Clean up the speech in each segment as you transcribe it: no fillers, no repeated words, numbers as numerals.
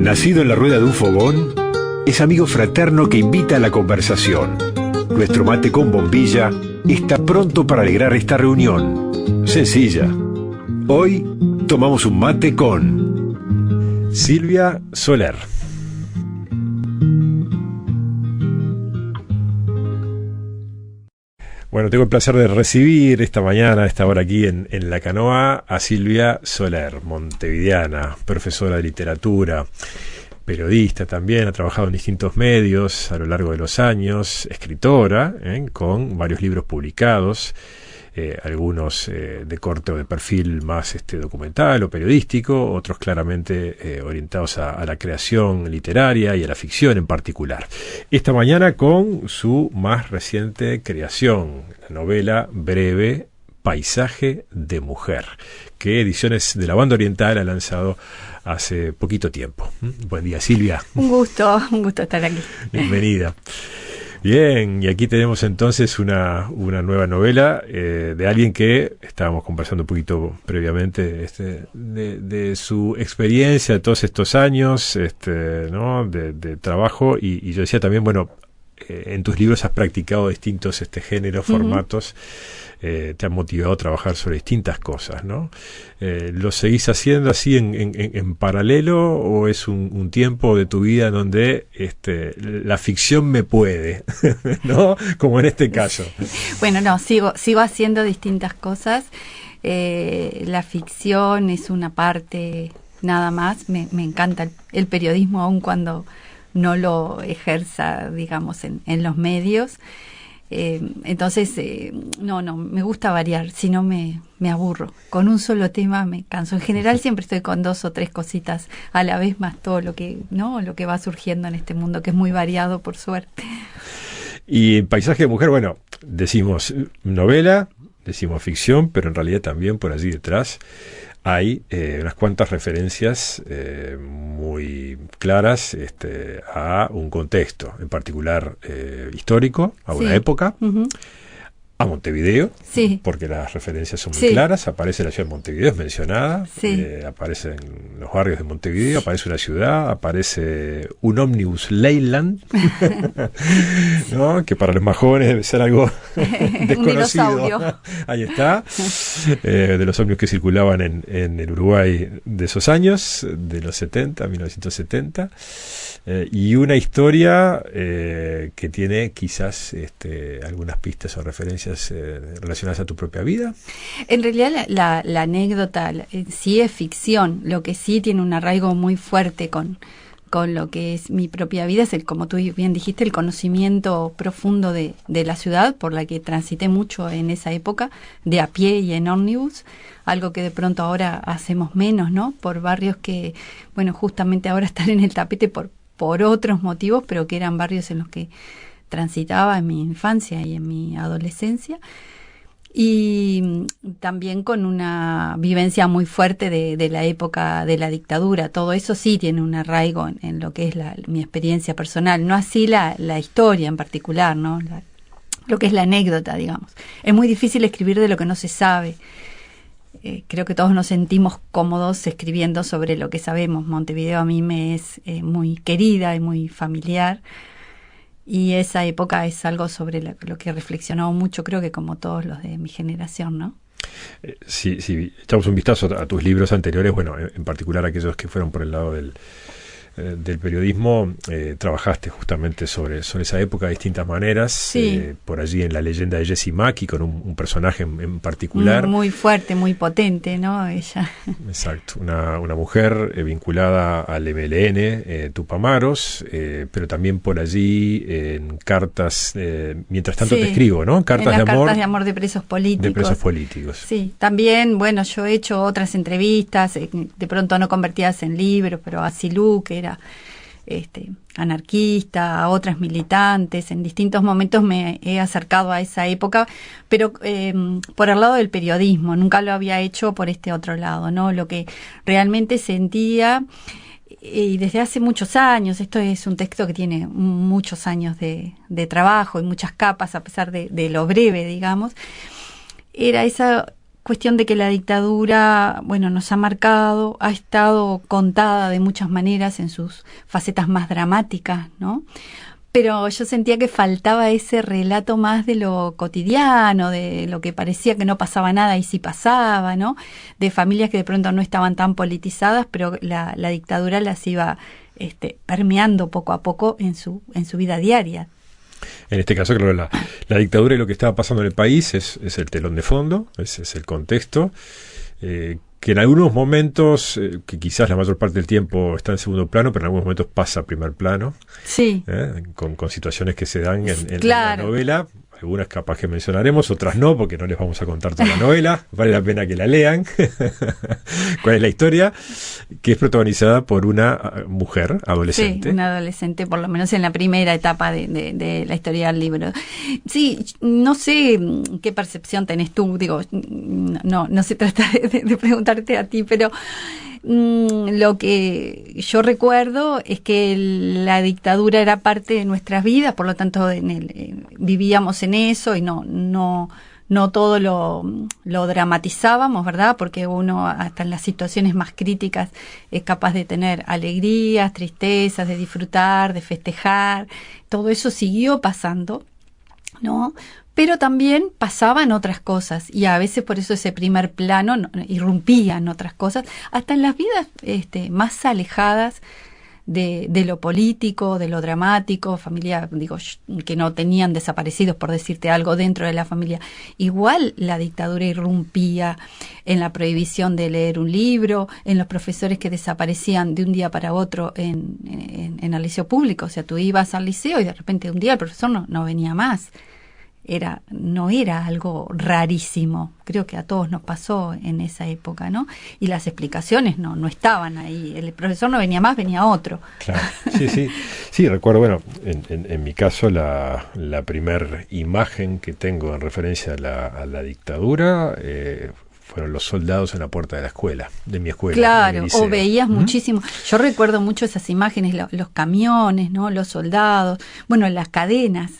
Nacido en la rueda de un fogón, es amigo fraterno que invita a la conversación. Nuestro mate con bombilla está pronto para alegrar esta reunión. Sencilla. Hoy tomamos un mate con Silvia Soler. Bueno, tengo el placer de recibir esta mañana, a esta hora aquí en La Canoa, a Silvia Soler, montevideana, profesora de literatura, periodista también, ha trabajado en distintos medios a lo largo de los años, escritora, con varios libros publicados, algunos de corte o de perfil más documental o periodístico, otros claramente orientados a la creación literaria y a la ficción en particular. Esta mañana con su más reciente creación, la novela breve Paisaje de Mujer, que Ediciones de la Banda Oriental ha lanzado hace poquito tiempo. Buen día, Silvia. Un gusto estar aquí. Bienvenida. Bien, y aquí tenemos entonces una nueva novela de alguien que estábamos conversando un poquito previamente de su experiencia de todos estos años, ¿no? de trabajo, y yo decía también, bueno, en tus libros has practicado distintos géneros, formatos, te han motivado a trabajar sobre distintas cosas, ¿no? ¿Lo seguís haciendo así en paralelo o es un tiempo de tu vida donde la ficción me puede, ¿no? Como en este caso. Bueno, no, sigo haciendo distintas cosas. La ficción es una parte nada más. Me encanta el periodismo, aun cuando no lo ejerza, digamos, en los medios. Entonces, no, me gusta variar, si no me aburro. Con un solo tema me canso. En general siempre estoy con 2 o 3 cositas a la vez, más todo lo que va surgiendo en este mundo, que es muy variado, por suerte. Y Paisaje de Mujer, bueno, decimos novela, decimos ficción, pero en realidad también por allí detrás hay unas cuantas referencias muy claras a un contexto, en particular histórico, a una época, a Montevideo, porque las referencias son muy claras. Aparece la ciudad de Montevideo, es mencionada, aparecen los barrios de Montevideo, aparece una ciudad, aparece un ómnibus Leyland, ¿no? Que para los más jóvenes debe ser algo desconocido. Ahí está, de los ómnibus que circulaban en el Uruguay de esos años, de los 1970, y una historia que tiene quizás algunas pistas o referencias relacionadas a tu propia vida. En realidad la anécdota sí es ficción. Lo que sí tiene un arraigo muy fuerte con lo que es mi propia vida es, como tú bien dijiste, el conocimiento profundo de la ciudad, por la que transité mucho en esa época, de a pie y en ómnibus, algo que de pronto ahora hacemos menos, ¿no? Por barrios que, bueno, justamente ahora están en el tapete por otros motivos, pero que eran barrios en los que transitaba en mi infancia y en mi adolescencia, y también con una vivencia muy fuerte de la época de la dictadura. Todo eso sí tiene un arraigo en lo que es mi experiencia personal, no así la historia en particular, ¿no? Lo que es la anécdota, digamos. Es muy difícil escribir de lo que no se sabe. Creo que todos nos sentimos cómodos escribiendo sobre lo que sabemos. Montevideo a mí me es muy querida y muy familiar. Y esa época es algo sobre lo que he reflexionado mucho, creo que como todos los de mi generación, ¿no? Si echamos un vistazo a tus libros anteriores, bueno, en particular aquellos que fueron por el lado del periodismo, trabajaste justamente sobre esa época de distintas maneras, por allí en La leyenda de Jessie Mackie, con un personaje en particular. Muy fuerte, muy potente, ¿no? Ella. Exacto, una mujer vinculada al MLN, Tupamaros, pero también por allí en cartas, mientras tanto te escribo, ¿no? Cartas de amor de presos políticos. De presos políticos. Sí, también, bueno, yo he hecho otras entrevistas, de pronto no convertidas en libros, pero a Silú, que era anarquista, a otras militantes. En distintos momentos me he acercado a esa época, pero por el lado del periodismo, nunca lo había hecho por este otro lado, ¿no? Lo que realmente sentía, y desde hace muchos años, esto es un texto que tiene muchos años de trabajo y muchas capas, a pesar de lo breve, digamos, era esa cuestión de que la dictadura, bueno, nos ha marcado, ha estado contada de muchas maneras en sus facetas más dramáticas, ¿no? Pero yo sentía que faltaba ese relato más de lo cotidiano, de lo que parecía que no pasaba nada y sí pasaba, ¿no? De familias que de pronto no estaban tan politizadas, pero la dictadura las iba permeando poco a poco en su vida diaria. En este caso, creo que la dictadura y lo que estaba pasando en el país es el telón de fondo, es el contexto, que en algunos momentos, que quizás la mayor parte del tiempo está en segundo plano, pero en algunos momentos pasa a primer plano, sí, con situaciones que se dan en claro. la novela. Algunas capaz que mencionaremos, otras no, porque no les vamos a contar toda la novela. Vale la pena que la lean. ¿Cuál es la historia? Que es protagonizada por una mujer adolescente. Sí, una adolescente, por lo menos en la primera etapa de la historia del libro. Sí, no sé qué percepción tenés tú, digo, no se trata de preguntarte a ti, pero lo que yo recuerdo es que la dictadura era parte de nuestras vidas, por lo tanto vivíamos en eso y no todo lo dramatizábamos, ¿verdad? Porque uno hasta en las situaciones más críticas es capaz de tener alegrías, tristezas, de disfrutar, de festejar. Todo eso siguió pasando, ¿no? Pero también pasaban otras cosas y a veces por eso ese primer plano irrumpían otras cosas, hasta en las vidas más alejadas de lo político, de lo dramático, familia, digo, que no tenían desaparecidos, por decirte algo, dentro de la familia. Igual la dictadura irrumpía en la prohibición de leer un libro, en los profesores que desaparecían de un día para otro en el liceo público. O sea, tú ibas al liceo y de repente un día el profesor no venía más. No era algo rarísimo, creo que a todos nos pasó en esa época, ¿no? Y las explicaciones no estaban ahí, el profesor no venía más, venía otro. Claro, sí, recuerdo, bueno, en mi caso la primer imagen que tengo en referencia a la dictadura fueron los soldados en la puerta de la escuela, de mi escuela. Claro, o veías muchísimo. Yo recuerdo mucho esas imágenes, los camiones, ¿no? Los soldados, bueno, las cadenas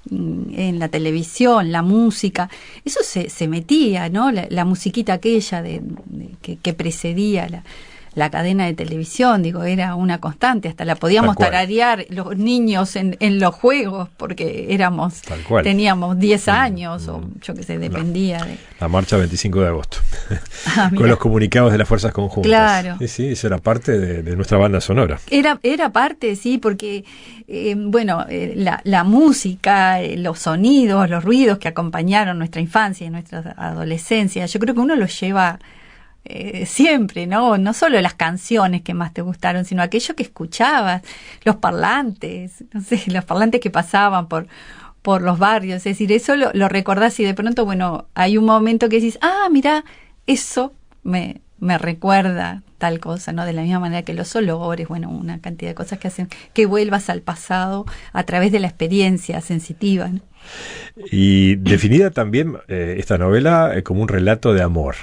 en la televisión, la música, eso se metía, ¿no? La musiquita aquella que precedía la cadena de televisión, digo, era una constante, hasta la podíamos tararear los niños en los juegos, porque teníamos 10 años, o yo qué sé, dependía de... La marcha 25 de agosto, con los comunicados de las fuerzas conjuntas. Claro. Sí, eso era parte de nuestra banda sonora. Era parte, sí, porque, la música, los sonidos, los ruidos que acompañaron nuestra infancia y nuestra adolescencia, yo creo que uno los lleva... siempre, no solo las canciones que más te gustaron, sino aquello que escuchabas, los parlantes, no sé, los parlantes que pasaban por los barrios, es decir, eso lo recordás y de pronto, bueno, hay un momento que decís, mira, eso me recuerda tal cosa, ¿no? De la misma manera que los olores, bueno, una cantidad de cosas que hacen que vuelvas al pasado a través de la experiencia sensitiva, ¿no? Y definida también esta novela como un relato de amor.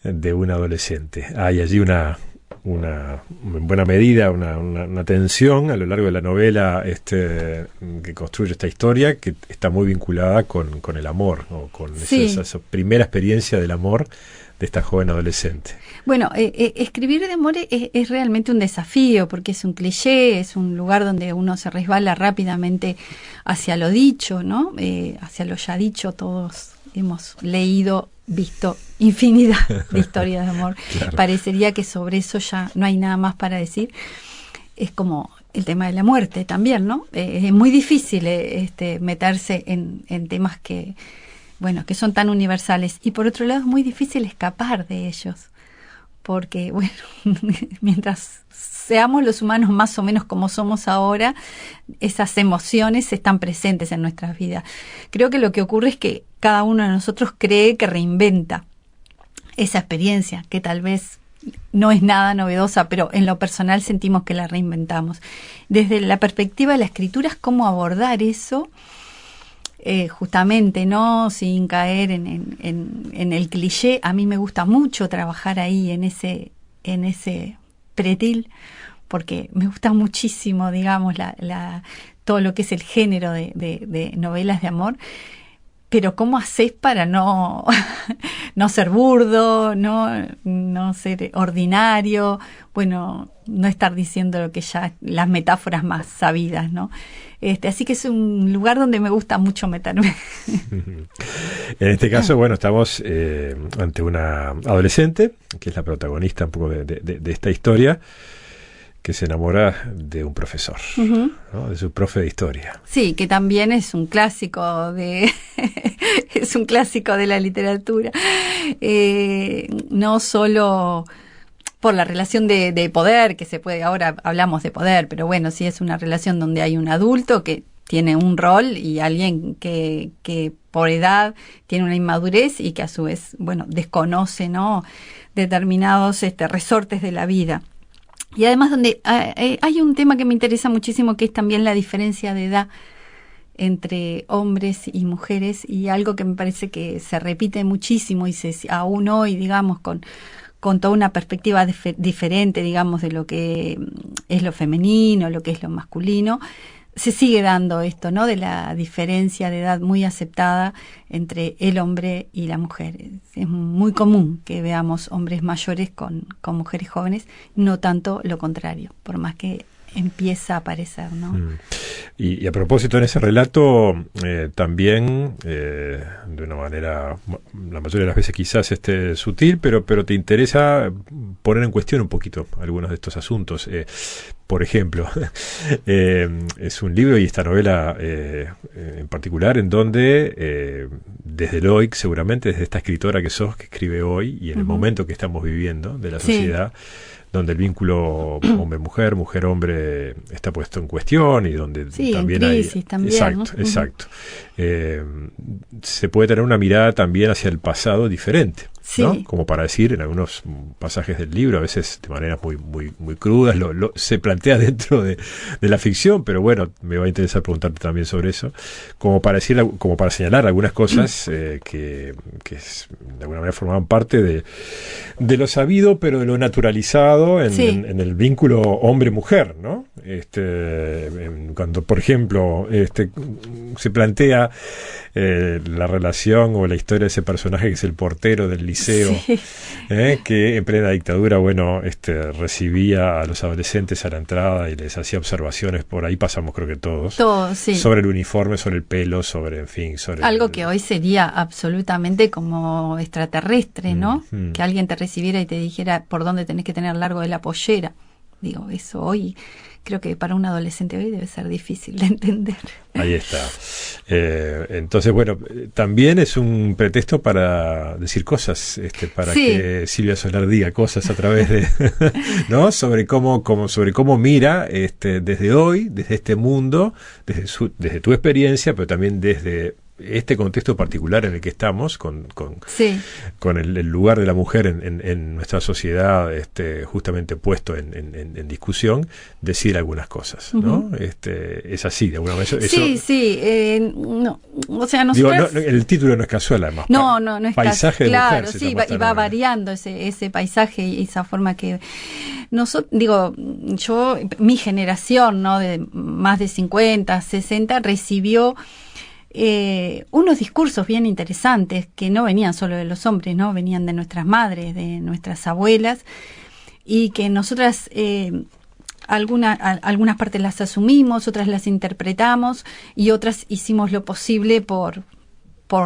De un adolescente. Hay allí una en buena medida una tensión a lo largo de la novela que construye esta historia, que está muy vinculada con el amor, ¿no? Con esa primera experiencia del amor de esta joven adolescente. Bueno, escribir de amor es realmente un desafío, porque es un cliché, es un lugar donde uno se resbala rápidamente hacia lo dicho, ¿no? Hacia lo ya dicho. Todos hemos leído, visto infinidad de historias de amor. Claro. Parecería que sobre eso ya no hay nada más para decir. Es como el tema de la muerte también, ¿no? Es muy difícil meterse en temas que son tan universales. Y por otro lado es muy difícil escapar de ellos. Porque, bueno, mientras seamos los humanos más o menos como somos ahora, esas emociones están presentes en nuestras vidas. Creo que lo que ocurre es que cada uno de nosotros cree que reinventa esa experiencia, que tal vez no es nada novedosa, pero en lo personal sentimos que la reinventamos. Desde la perspectiva de la escritura es cómo abordar eso, justamente, ¿no? Sin caer en el cliché. A mí me gusta mucho trabajar ahí en ese pretil, porque me gusta muchísimo, digamos, todo lo que es el género de novelas de amor, pero ¿cómo haces para no ser burdo, no ser ordinario? Bueno, no estar diciendo lo que ya, las metáforas más sabidas, ¿no? Así que es un lugar donde me gusta mucho meterme. En este caso, bueno, estamos ante una adolescente, que es la protagonista un poco de esta historia, que se enamora de un profesor, uh-huh, ¿no? De su profe de historia. Sí, que también es un clásico es un clásico de la literatura. No solo por la relación de poder, que se puede, ahora hablamos de poder, pero bueno, sí es una relación donde hay un adulto que tiene un rol y alguien que por edad tiene una inmadurez y que a su vez, bueno, desconoce, ¿no?, determinados resortes de la vida. Y además donde hay un tema que me interesa muchísimo, que es también la diferencia de edad entre hombres y mujeres, y algo que me parece que se repite muchísimo y aún hoy, digamos, con toda una perspectiva diferente, digamos, de lo que es lo femenino, lo que es lo masculino, se sigue dando esto, ¿no?, de la diferencia de edad muy aceptada entre el hombre y la mujer. Es muy común que veamos hombres mayores con mujeres jóvenes, no tanto lo contrario, por más que empieza a aparecer, ¿no? Y a propósito, en ese relato, también, de una manera, la mayoría de las veces quizás sutil, pero te interesa poner en cuestión un poquito algunos de estos asuntos. Por ejemplo, es un libro y esta novela en particular en donde, desde el hoy, seguramente desde esta escritora que sos, que escribe hoy y en el momento que estamos viviendo de la sociedad, donde el vínculo hombre-mujer, mujer-hombre está puesto en cuestión y donde también hay... También, exacto, ¿no? Exacto. Se puede tener una mirada también hacia el pasado diferente, ¿no? Como para decir, en algunos pasajes del libro, a veces de maneras muy crudas, se plantea dentro de la ficción, pero bueno, me va a interesar preguntarte también sobre eso, como para decir, como para señalar algunas cosas que de alguna manera formaban parte de lo sabido, pero de lo naturalizado en el vínculo hombre-mujer, ¿no? Cuando, por ejemplo, se plantea la relación o la historia de ese personaje que es el portero del liceo, que en plena dictadura, bueno, recibía a los adolescentes a la entrada y les hacía observaciones, por ahí pasamos creo que todos, sobre el uniforme, sobre el pelo, sobre algo que hoy sería absolutamente como extraterrestre, ¿no? Que alguien te recibiera y te dijera por dónde tenés que tener largo de la pollera. Digo, eso hoy, creo que para un adolescente hoy debe ser difícil de entender. Ahí está. Entonces, bueno, también es un pretexto para decir cosas, para que Silvia Solar diga cosas a través de, ¿no? sobre cómo mira desde hoy, desde este mundo, desde tu experiencia, pero también desde este contexto particular en el que estamos, con el lugar de la mujer en nuestra sociedad justamente puesto en discusión, decir algunas cosas, ¿no? Es así, de alguna manera. No, o sea, nosotros... Digo, el título no es casual, además. No es paisaje casual. Claro, mujer, sí, y va variando ese paisaje y esa forma que... mi generación, ¿no?, de más de 50, 60, recibió unos discursos bien interesantes que no venían solo de los hombres, no venían de nuestras madres, de nuestras abuelas, y que nosotras algunas partes las asumimos, otras las interpretamos y otras hicimos lo posible por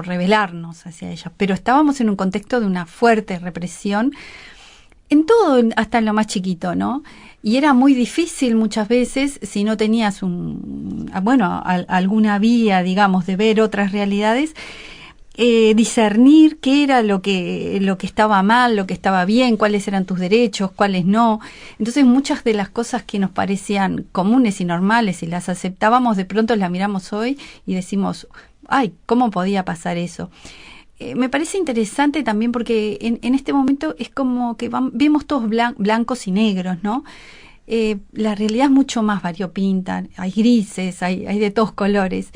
rebelarnos hacia ellas, pero estábamos en un contexto de una fuerte represión en todo, hasta en lo más chiquito, ¿no? Y era muy difícil muchas veces, si no tenías alguna vía, digamos, de ver otras realidades, discernir qué era lo que estaba mal, lo que estaba bien, cuáles eran tus derechos, cuáles no. Entonces muchas de las cosas que nos parecían comunes y normales y las aceptábamos, de pronto las miramos hoy y decimos, ay, ¿cómo podía pasar eso? Me parece interesante también porque en este momento es como que vemos todos blancos y negros, ¿no? La realidad es mucho más variopinta, hay grises, hay de todos colores.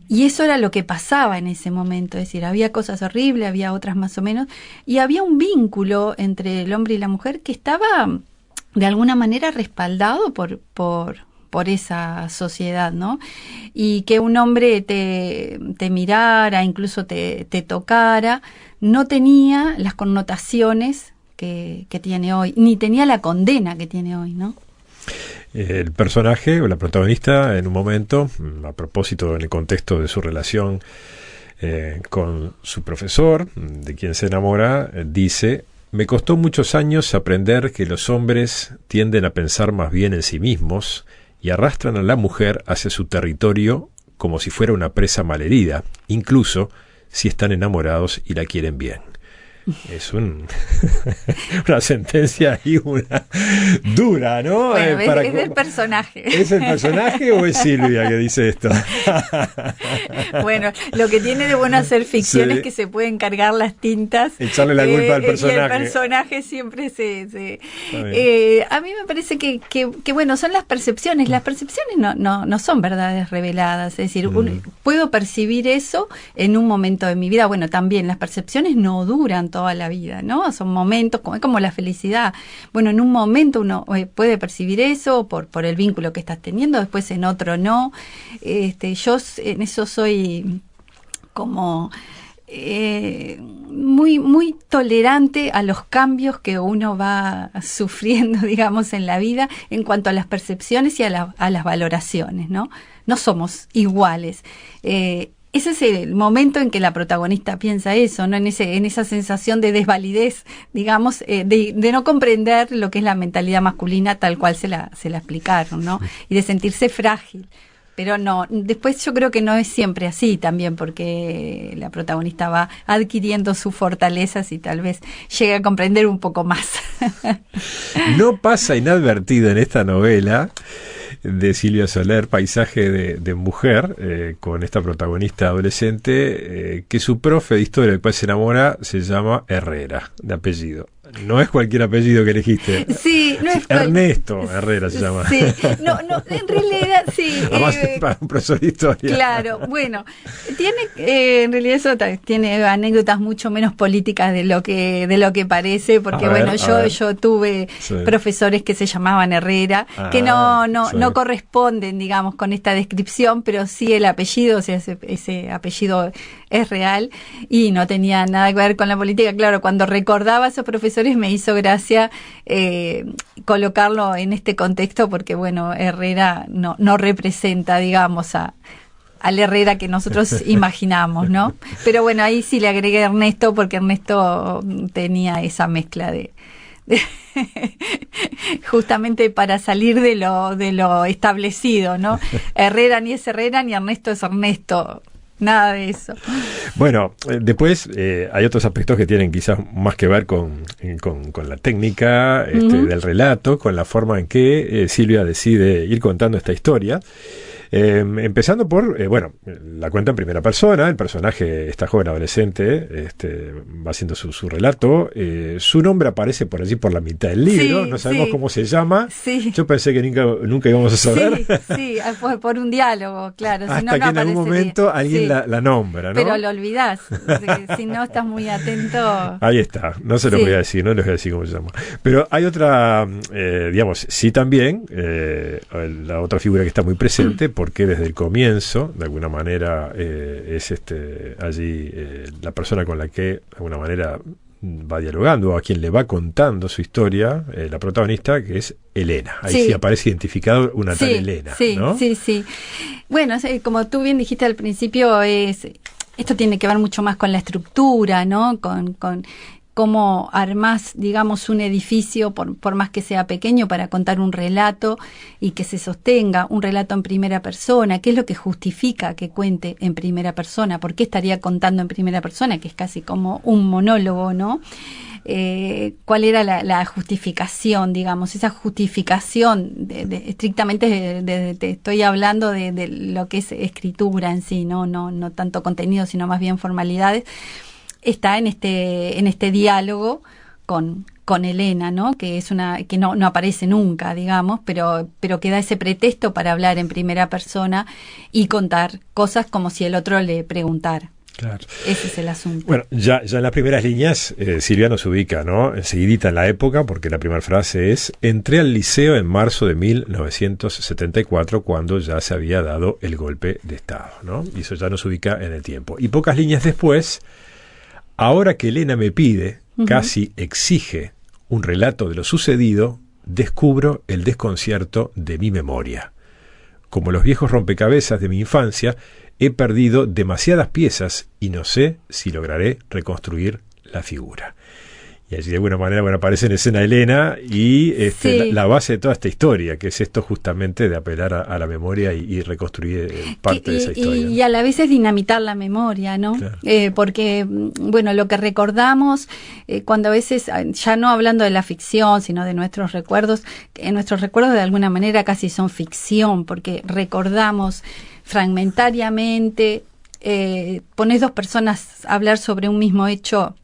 Y eso era lo que pasaba en ese momento, es decir, había cosas horribles, había otras más o menos, y había un vínculo entre el hombre y la mujer que estaba de alguna manera respaldado por por esa sociedad, ¿no? Y que un hombre te mirara, incluso te tocara, no tenía las connotaciones que tiene hoy, ni tenía la condena que tiene hoy, ¿no? El personaje o la protagonista, en un momento, a propósito en el contexto de su relación con su profesor, de quien se enamora, dice: me costó muchos años aprender que los hombres tienden a pensar más bien en sí mismos y arrastran a la mujer hacia su territorio como si fuera una presa malherida, incluso si están enamorados y la quieren bien. Es una sentencia y una dura, ¿no? Bueno, es el personaje. ¿Es el personaje o es Silvia que dice esto? Bueno, lo que tiene de bueno hacer ficción sí. es que se pueden cargar las tintas. Echarle la culpa al personaje. Y el personaje siempre a mí me parece que bueno, son las percepciones. Las percepciones no son verdades reveladas. Es decir, puedo percibir eso en un momento de mi vida. Bueno, también las percepciones no duran toda la vida, ¿no? Son momentos, como la felicidad. Bueno, en un momento uno puede percibir eso por el vínculo que estás teniendo, después en otro no. Yo en eso soy como muy, muy tolerante a los cambios que uno va sufriendo, digamos, en la vida en cuanto a las percepciones y a las valoraciones, ¿no? No somos iguales. Ese es el momento en que la protagonista piensa eso, ¿no? En esa sensación de desvalidez, digamos, de no comprender lo que es la mentalidad masculina tal cual se la explicaron, ¿no? Y de sentirse frágil. Pero no, después yo creo que no es siempre así también, porque la protagonista va adquiriendo sus fortalezas y tal vez llegue a comprender un poco más. No pasa inadvertido en esta novela de Silvia Soler, Paisaje de mujer, con esta protagonista adolescente, que su profe de historia del cual se enamora se llama Herrera, de apellido. No es cualquier apellido que elegiste. Sí, no es Ernesto Herrera se llama. Sí, no, en realidad sí. Además, para un profesor de historia. Claro, bueno, tiene en realidad eso tiene anécdotas mucho menos políticas de lo que parece, porque yo tuve profesores que se llamaban Herrera, que no corresponden, digamos, con esta descripción, pero sí el apellido, o sea, ese apellido es real y no tenía nada que ver con la política. Claro, cuando recordaba a esos profesores me hizo gracia colocarlo en este contexto, porque bueno, Herrera no representa, digamos, al Herrera que nosotros imaginamos, ¿no? Pero bueno, ahí sí le agregué a Ernesto, porque Ernesto tenía esa mezcla de justamente para salir de lo establecido, ¿no? Herrera ni es Herrera, ni Ernesto es Ernesto. Nada de eso. Bueno, después hay otros aspectos que tienen quizás más que ver con la técnica del relato, con la forma en que Silvia decide ir contando esta historia. Empezando por, la cuenta en primera persona, el personaje, esta joven adolescente, va haciendo su relato, su nombre aparece por allí por la mitad del libro, no sabemos cómo se llama, yo pensé que nunca íbamos a saber. Sí, por un diálogo, claro. Hasta si no, que en algún momento alguien la nombra, ¿no? Pero lo olvidás, si no estás muy atento. Ahí está, no se lo voy a decir, no les voy a decir cómo se llama. Pero hay otra, sí también, la otra figura que está muy presente, porque desde el comienzo, de alguna manera, es allí la persona con la que, de alguna manera, va dialogando, o a quien le va contando su historia, la protagonista, que es Elena. Ahí sí aparece identificado una tal Elena, ¿no? Sí. Bueno, como tú bien dijiste al principio, esto tiene que ver mucho más con la estructura, ¿no? Con cómo armás, digamos, un edificio, por más que sea pequeño, para contar un relato y que se sostenga, un relato en primera persona. ¿Qué es lo que justifica que cuente en primera persona? ¿Por qué estaría contando en primera persona? Que es casi como un monólogo, ¿no? ¿Cuál era la justificación, digamos? Esa justificación, estrictamente te estoy hablando de lo que es escritura en sí, no tanto contenido, sino más bien formalidades. Está en este diálogo con Elena, ¿no? Que es que no aparece nunca, digamos, pero que da ese pretexto para hablar en primera persona y contar cosas como si el otro le preguntara. Claro. Ese es el asunto. Bueno, ya en las primeras líneas, Silvia nos ubica, ¿no? Enseguidita en la época, porque la primera frase es: entré al liceo en marzo de 1974, cuando ya se había dado el golpe de Estado, ¿no? Y eso ya nos ubica en el tiempo. Y pocas líneas después, ahora que Elena me pide, casi exige un relato de lo sucedido, descubro el desconcierto de mi memoria. Como los viejos rompecabezas de mi infancia, he perdido demasiadas piezas y no sé si lograré reconstruir la figura. Y allí de alguna manera, bueno, aparece en escena Elena y Sí. la base de toda esta historia, que es esto justamente de apelar a la memoria y reconstruir parte de esa historia. Y a la vez es dinamitar la memoria, ¿no? Claro. Porque, bueno, lo que recordamos, cuando a veces, ya no hablando de la ficción, sino de nuestros recuerdos de alguna manera casi son ficción, porque recordamos fragmentariamente, pones dos personas a hablar sobre un mismo hecho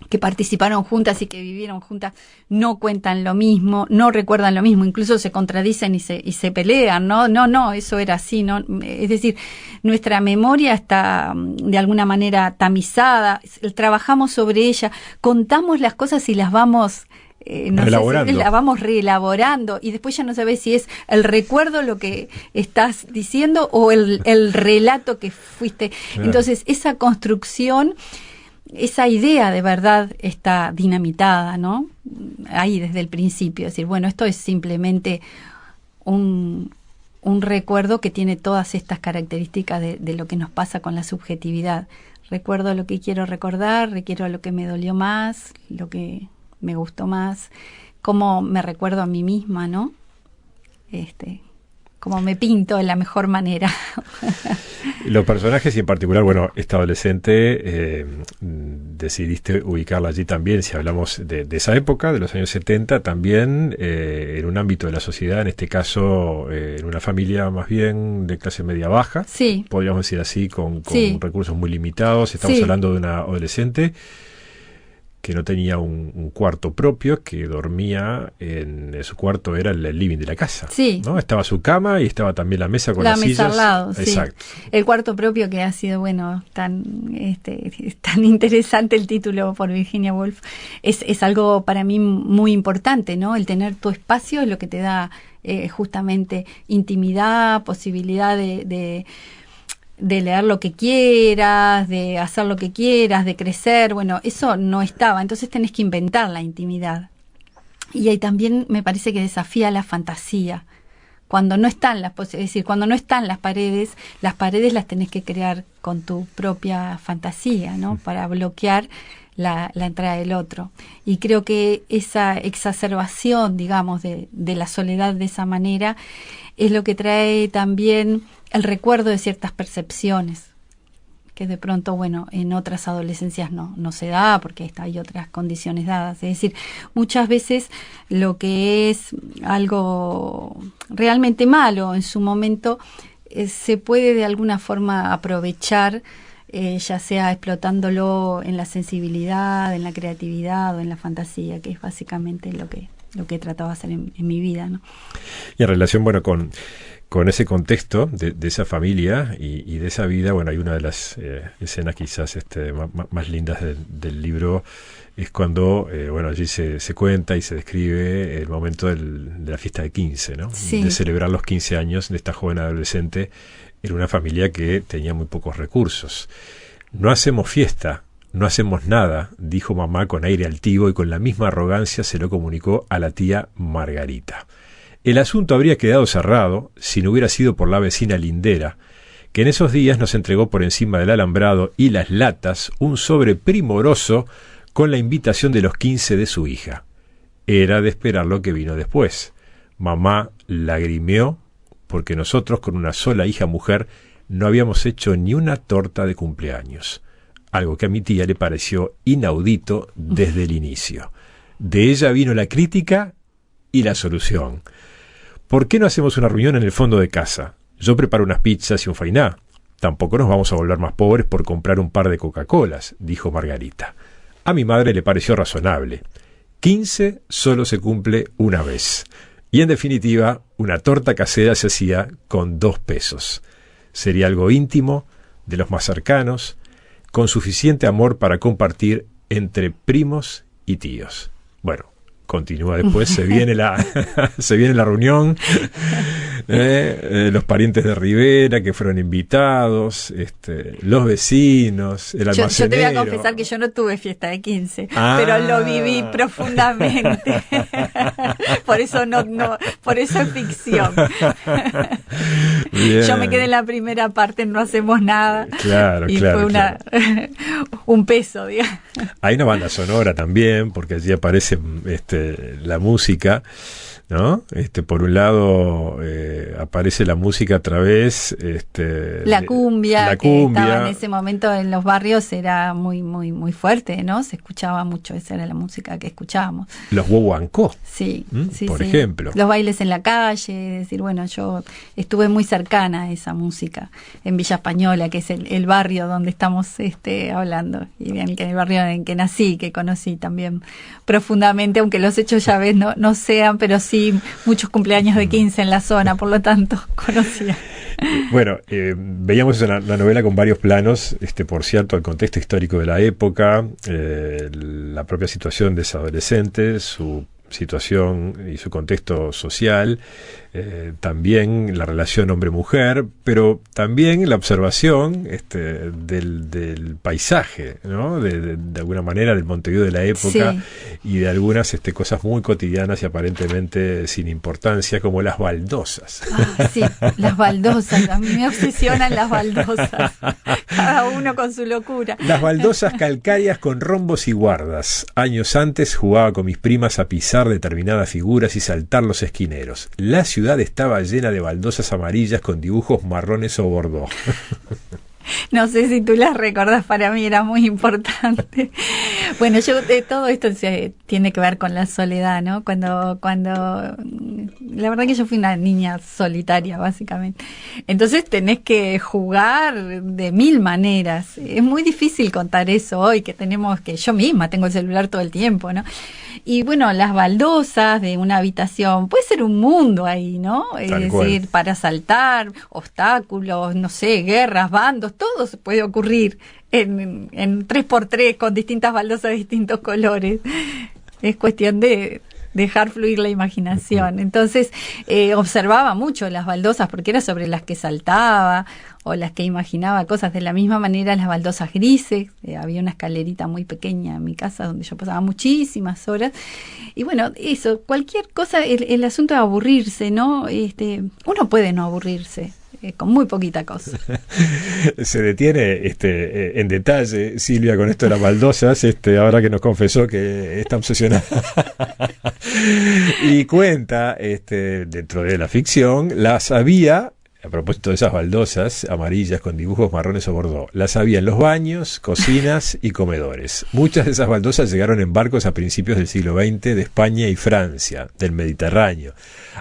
que participaron juntas y que vivieron juntas, no cuentan lo mismo, no recuerdan lo mismo, incluso se contradicen y se pelean, no, eso era así, ¿no? Es decir, nuestra memoria está de alguna manera tamizada, trabajamos sobre ella, contamos las cosas y las vamos la vamos reelaborando y después ya no sabes si es el recuerdo lo que estás diciendo o el relato que fuiste. Claro. Entonces, esa construcción, esa idea de verdad está dinamitada, ¿no? Ahí desde el principio, es decir, bueno, esto es simplemente un recuerdo que tiene todas estas características de lo que nos pasa con la subjetividad. Recuerdo lo que quiero recordar, requiero lo que me dolió más, lo que me gustó más, cómo me recuerdo a mí misma, ¿no? Cómo me pinto de la mejor manera. Los personajes y en particular, bueno, esta adolescente, decidiste ubicarla allí también, si hablamos de esa época, de los años 70, también en un ámbito de la sociedad, en este caso en una familia más bien de clase media baja, sí. Podríamos decir así, con sí. recursos muy limitados. Estamos sí. hablando de una adolescente que no tenía un cuarto propio, que dormía en su cuarto, era el living de la casa. Sí. ¿No? Estaba su cama y estaba también la mesa con las sillas. La mesa al lado, exacto. Sí. El cuarto propio, que ha sido, bueno, tan interesante el título por Virginia Woolf, es algo para mí muy importante, ¿no? El tener tu espacio es lo que te da justamente intimidad, posibilidad de leer lo que quieras, de hacer lo que quieras, de crecer. Bueno, eso no estaba, entonces tenés que inventar la intimidad. Y ahí también me parece que desafía la fantasía. Cuando no están es decir, cuando no están las paredes las tenés que crear con tu propia fantasía, ¿no? Para bloquear la entrada del otro. Y creo que esa exacerbación, digamos, de la soledad de esa manera es lo que trae también el recuerdo de ciertas percepciones que de pronto, bueno, en otras adolescencias no se da porque hay otras condiciones dadas. Es decir, muchas veces lo que es algo realmente malo en su momento se puede de alguna forma aprovechar, ya sea explotándolo en la sensibilidad, en la creatividad o en la fantasía, que es básicamente lo que he tratado de hacer en mi vida, ¿no? Y en relación, bueno, con ese contexto de esa familia y de esa vida, bueno, hay una de las escenas quizás más lindas del libro, es cuando, bueno, allí se cuenta y se describe el momento de la fiesta de 15, ¿no? Sí. De celebrar los 15 años de esta joven adolescente en una familia que tenía muy pocos recursos. No hacemos fiesta, no hacemos nada, dijo mamá con aire altivo y con la misma arrogancia se lo comunicó a la tía Margarita. El asunto habría quedado cerrado si no hubiera sido por la vecina lindera, que en esos días nos entregó por encima del alambrado y las latas un sobre primoroso con la invitación de los 15 de su hija. Era de esperar lo que vino después. Mamá lagrimeó porque nosotros con una sola hija mujer no habíamos hecho ni una torta de cumpleaños, algo que a mi tía le pareció inaudito desde el inicio. De ella vino la crítica y la solución. ¿Por qué no hacemos una reunión en el fondo de casa? Yo preparo unas pizzas y un fainá. Tampoco nos vamos a volver más pobres por comprar un par de Coca-Colas, dijo Margarita. A mi madre le pareció razonable. 15 solo se cumple una vez. Y en definitiva, una torta casera se hacía con 2 pesos. Sería algo íntimo, de los más cercanos, con suficiente amor para compartir entre primos y tíos. Bueno, continúa después, se viene la reunión, los parientes de Rivera que fueron invitados, los vecinos, el almacenero. Yo te voy a confesar que yo no tuve fiesta de 15, pero lo viví profundamente. Por eso por eso es ficción. Bien. Yo me quedé en la primera parte, no hacemos nada. Claro, y claro. Fue un peso, digamos. Hay una banda sonora también, porque allí aparece la música, ¿no? Por un lado aparece la música a través la cumbia que cumbia. estaba en ese momento en los barrios era muy muy muy fuerte, ¿no? Se escuchaba mucho, esa era la música que escuchábamos. Los guaguancó. Sí, sí, por sí. ejemplo. Los bailes en la calle, es decir, bueno, yo estuve muy cercana a esa música en Villa Española, que es el barrio donde estamos hablando, y bien, que el barrio en que nací, que conocí también profundamente, aunque los hechos ya ves no sean, pero sí muchos cumpleaños de 15 en la zona, por lo tanto conocía. Bueno, veíamos la novela con varios planos, por cierto, el contexto histórico de la época, la propia situación de ese adolescente, su situación y su contexto social, también la relación hombre-mujer, pero también la observación del paisaje, ¿no? De alguna manera del Montevideo de la época, sí. Y de algunas cosas muy cotidianas y aparentemente sin importancia, como las baldosas. Sí, las baldosas, a mí me obsesionan las baldosas, cada uno con su locura. Las baldosas calcáreas con rombos y guardas. Años antes jugaba con mis primas a pisar determinadas figuras y saltar los esquineros. La ciudad estaba llena de baldosas amarillas con dibujos marrones o bordó. No sé si tú las recordás, para mí era muy importante. Bueno, todo esto tiene que ver con la soledad, ¿no? Cuando la verdad que yo fui una niña solitaria, básicamente. Entonces tenés que jugar de 1000 maneras. Es muy difícil contar eso hoy, que yo misma tengo el celular todo el tiempo, ¿no? Y bueno, las baldosas de una habitación, puede ser un mundo ahí, ¿no? Es decir, para saltar, obstáculos, no sé, guerras, bandos, todo se puede ocurrir en 3x3 con distintas baldosas de distintos colores. Es cuestión de dejar fluir la imaginación. Entonces, observaba mucho las baldosas porque era sobre las que saltaba o las que imaginaba cosas. De la misma manera, las baldosas grises. Había una escalerita muy pequeña en mi casa donde yo pasaba muchísimas horas. Y bueno, eso, cualquier cosa, el asunto de aburrirse, ¿no? Uno puede no aburrirse. Con muy poquita cosa. Se detiene en detalle Silvia con esto de las baldosas, ahora que nos confesó que está obsesionada. Y cuenta, dentro de la ficción, las había, a propósito de esas baldosas amarillas con dibujos marrones o bordó, las había en los baños, cocinas y comedores. Muchas de esas baldosas llegaron en barcos a principios del siglo XX de España y Francia, del Mediterráneo,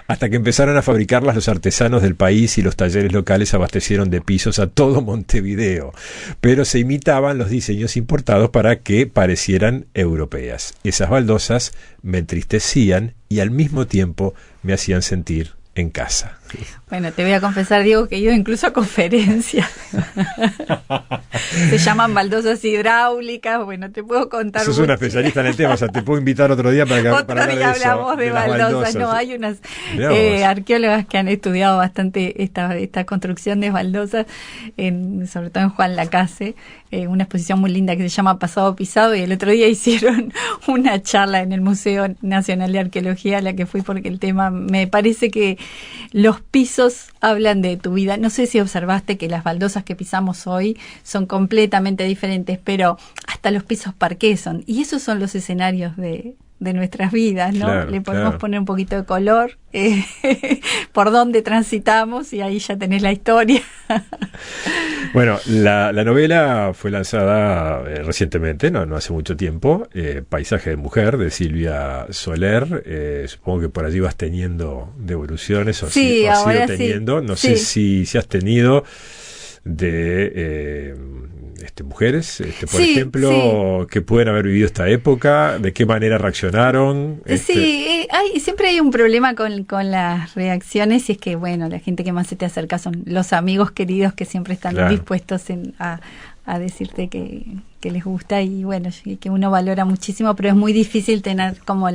hasta que empezaron a fabricarlas los artesanos del país y los talleres locales abastecieron de pisos a todo Montevideo, pero se imitaban los diseños importados para que parecieran europeas. Esas baldosas me entristecían y al mismo tiempo me hacían sentir en casa. Bueno, te voy a confesar, Diego, que he ido incluso a conferencias. Se llaman baldosas hidráulicas. Bueno, te puedo contar. Sos una especialista en el tema, o sea, te puedo invitar otro día para hablar de eso. Hablamos de baldosas. No, hay unas arqueólogas que han estudiado bastante esta construcción de baldosas, sobre todo en Juan Lacase, una exposición muy linda que se llama Pasado Pisado, y el otro día hicieron una charla en el Museo Nacional de Arqueología a la que fui porque el tema me parece que los pisos hablan de tu vida. No sé si observaste que las baldosas que pisamos hoy son completamente diferentes, pero hasta los pisos parqué son. Y esos son los escenarios de nuestras vidas, ¿no? Claro, le podemos poner un poquito de color, por dónde transitamos, y ahí ya tenés la historia. Bueno, la novela fue lanzada recientemente, no hace mucho tiempo, Paisaje de Mujer, de Silvia Soler. Supongo que por allí vas teniendo devoluciones, o sí, has ahora ido teniendo. Sí, no sí. sé si has tenido de mujeres, por Sí, ejemplo, que pueden haber vivido esta época, de qué manera reaccionaron. Sí, siempre hay un problema con las reacciones, y es que, bueno, la gente que más se te acerca son los amigos queridos que siempre están Claro. dispuestos a decirte que les gusta y bueno, que uno valora muchísimo, pero es muy difícil tener como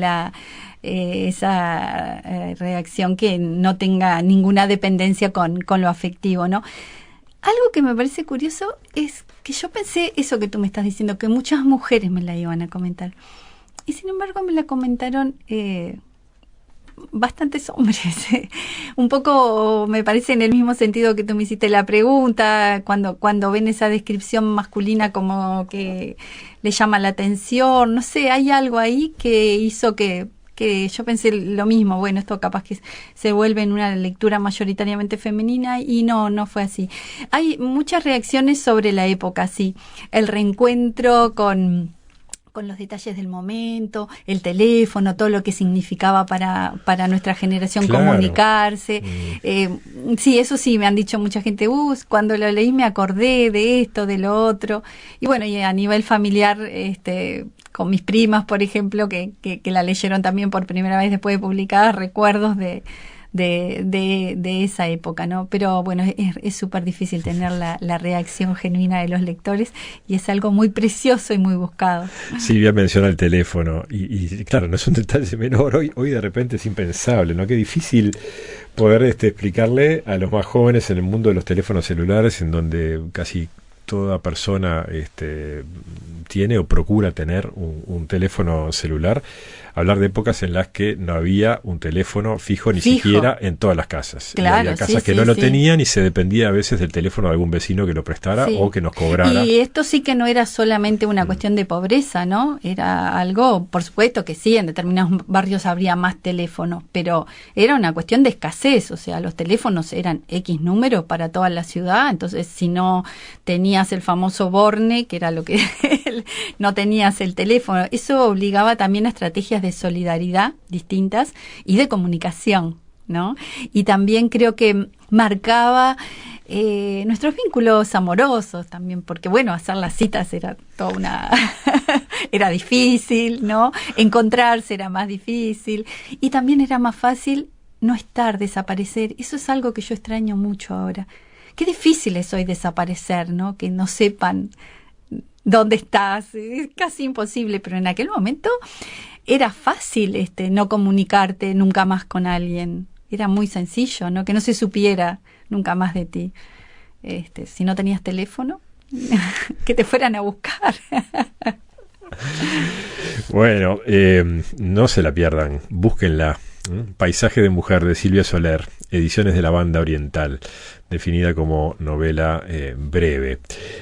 esa reacción que no tenga ninguna dependencia con lo afectivo, ¿no? Algo que me parece curioso es que yo pensé eso que tú me estás diciendo, que muchas mujeres me la iban a comentar. Y sin embargo me la comentaron bastantes hombres. Un poco me parece en el mismo sentido que tú me hiciste la pregunta, cuando ven esa descripción masculina como que le llama la atención. No sé, hay algo ahí que hizo que yo pensé lo mismo, bueno, esto capaz que se vuelve en una lectura mayoritariamente femenina y no fue así. Hay muchas reacciones sobre la época, sí. El reencuentro con los detalles del momento, el teléfono, todo lo que significaba para nuestra generación comunicarse. Sí, eso sí, me han dicho mucha gente, cuando lo leí me acordé de esto, de lo otro. Y bueno, y a nivel familiar, con mis primas, por ejemplo, que la leyeron también por primera vez después de publicada, recuerdos de esa época, ¿no? Pero bueno, es súper difícil tener la reacción genuina de los lectores y es algo muy precioso y muy buscado. Silvia menciona el teléfono y claro, no es un detalle menor, hoy de repente es impensable, ¿no? Qué difícil poder explicarle a los más jóvenes en el mundo de los teléfonos celulares, en donde casi toda persona tiene o procura tener un teléfono celular, hablar de épocas en las que no había un teléfono fijo ni siquiera en todas las casas. Claro, y había casas que no lo tenían y se dependía a veces del teléfono de algún vecino que lo prestara o que nos cobrara. Y esto sí que no era solamente una cuestión de pobreza, ¿no? Era algo, por supuesto que sí, en determinados barrios habría más teléfonos, pero era una cuestión de escasez, o sea, los teléfonos eran X números para toda la ciudad, entonces si no tenías el famoso borne, que era lo que no tenías el teléfono, eso obligaba también a estrategias de solidaridad distintas y de comunicación, ¿no? Y también creo que marcaba nuestros vínculos amorosos también, porque bueno, hacer las citas era toda una era difícil, ¿no? Encontrarse era más difícil y también era más fácil no estar, desaparecer. Eso es algo que yo extraño mucho ahora. Qué difícil es hoy desaparecer, ¿no? Que no sepan dónde estás, es casi imposible, pero en aquel momento era fácil no comunicarte nunca más con alguien, era muy sencillo, ¿no? Que no se supiera nunca más de ti. Si no tenías teléfono, que te fueran a buscar. Bueno, no se la pierdan, búsquenla. Paisaje de mujer, de Silvia Soler, ediciones de la Banda Oriental, definida como novela breve.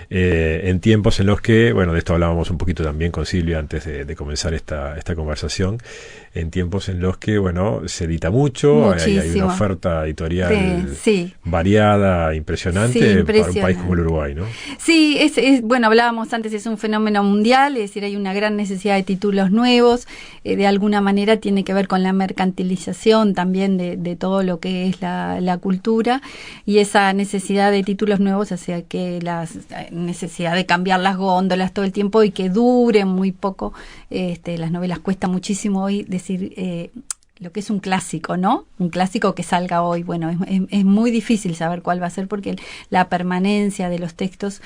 En tiempos en los que, bueno, de esto hablábamos un poquito también con Silvia antes de comenzar esta conversación, en tiempos en los que, bueno, se edita mucho, hay una oferta editorial variada, impresionante, para un país como el Uruguay, ¿no? Sí, bueno, hablábamos antes, es un fenómeno mundial, es decir, hay una gran necesidad de títulos nuevos, de alguna manera tiene que ver con la mercantilización también de todo lo que es la cultura, y esa necesidad de títulos nuevos hacia que la necesidad de cambiar las góndolas todo el tiempo y que duren muy poco, las novelas cuesta muchísimo hoy decir lo que es un clásico, ¿no? Un clásico que salga hoy, bueno, es muy difícil saber cuál va a ser porque la permanencia de los textos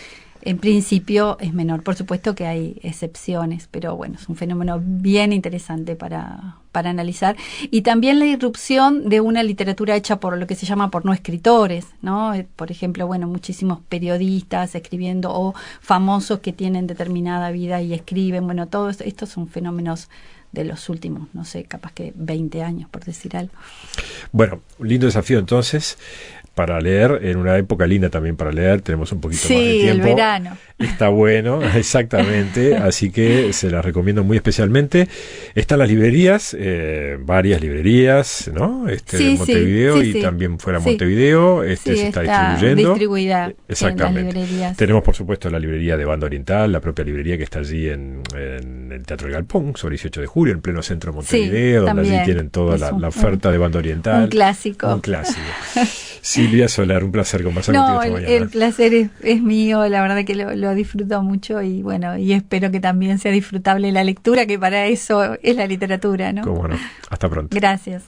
en principio es menor. Por supuesto que hay excepciones, pero bueno, es un fenómeno bien interesante para analizar. Y también la irrupción de una literatura hecha por lo que se llama por no escritores, ¿no? Por ejemplo, bueno, muchísimos periodistas escribiendo o famosos que tienen determinada vida y escriben. Bueno, todos estos son fenómenos de los últimos, no sé, capaz que 20 años, por decir algo. Bueno, un lindo desafío entonces para leer, en una época linda también para leer, tenemos un poquito más de tiempo. Sí, el verano. Está bueno, exactamente, así que se las recomiendo muy especialmente. Están las librerías, varias librerías, ¿no? De Montevideo y también fuera de Montevideo, se está distribuyendo. Distribuida. Exactamente. En las librerías. Tenemos, por supuesto, la librería de Banda Oriental, la propia librería que está allí en el Teatro del Galpón, sobre 18 de julio, en pleno centro de Montevideo, donde allí tienen toda la oferta de Banda Oriental. Un clásico. Un clásico. Silvia Soler, un placer conversar contigo esta mañana. El placer es mío, la verdad que lo disfruto mucho y bueno, y espero que también sea disfrutable la lectura, que para eso es la literatura, ¿no? Cómo no. Hasta pronto. Gracias.